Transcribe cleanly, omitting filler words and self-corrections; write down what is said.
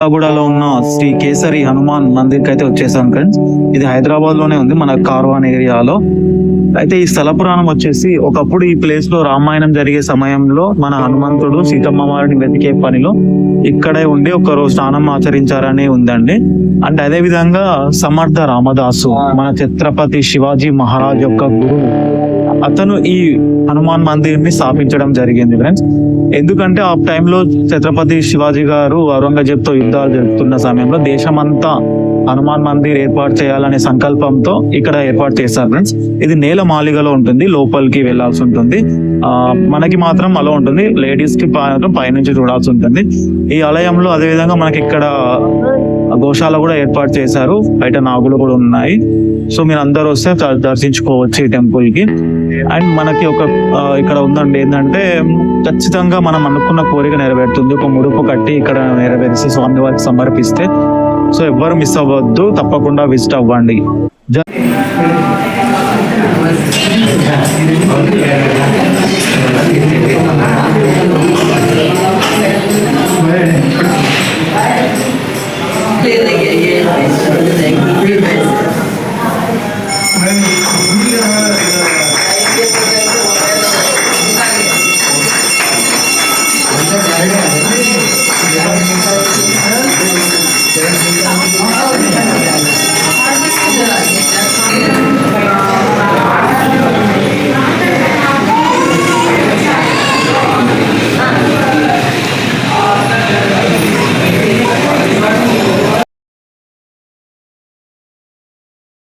గూడలో ఉన్న శ్రీ కేసరి హనుమాన్ మందిర్ కి అయితే వచ్చేసాం ఫ్రెండ్స్. ఇది హైదరాబాద్ లోనే ఉంది, మన కార్వాన్ ఏరియాలో. అయితే ఈ స్థల పురాణం వచ్చేసి, ఒకప్పుడు ఈ ప్లేస్ లో రామాయణం జరిగే సమయంలో మన హనుమంతుడు సీతమ్మ వారిని వెతికే పనిలో ఇక్కడే ఉండి ఒక రోజు స్నానం ఆచరించారని ఉందండి. అండ్ అదే విధంగా సమర్థ రామదాసు, మన ఛత్రపతి శివాజీ మహారాజ్ యొక్క గురువు, అతను ఈ హనుమాన్ మందిర్ ని స్థాపించడం జరిగింది ఫ్రెండ్స్. ఎందుకంటే ఆ టైంలో ఛత్రపతి శివాజీ గారు ఔరంగజేబ్ తో యుద్ధాలు జరుపుతున్న సమయంలో దేశమంతా హనుమాన్ మందిర్ ఏర్పాటు చేయాలనే సంకల్పంతో ఇక్కడ ఏర్పాటు చేశారు ఫ్రెండ్స్. ఇది నేల మాలిగలో ఉంటుంది, లోపలికి వెళ్లాల్సి ఉంటుంది. మనకి మాత్రం అలా ఉంటుంది, లేడీస్ కి మాత్రం పైనుంచి చూడాల్సి ఉంటుంది. ఈ ఆలయంలో అదే విధంగా మనకి ఇక్కడ గోశాల కూడా ఏర్పాటు చేశారు, బయట నాగులు కూడా ఉన్నాయి. సో మీరు అందరూ వస్తే దర్శించుకోవచ్చు ఈ టెంపుల్ కి. అండ్ మనకి ఒక ఇక్కడ ఉందండి, ఏంటంటే ఖచ్చితంగా మనం అనుకున్న కోరిక నెరవేరుతుంది. ఒక ముడుపు కట్టి ఇక్కడ నెరవేర్చి స్వామి వారికి సమర్పిస్తే, సో ఎవ్వరు మిస్ అవ్వద్దు, తప్పకుండా విజిట్ అవ్వండి. They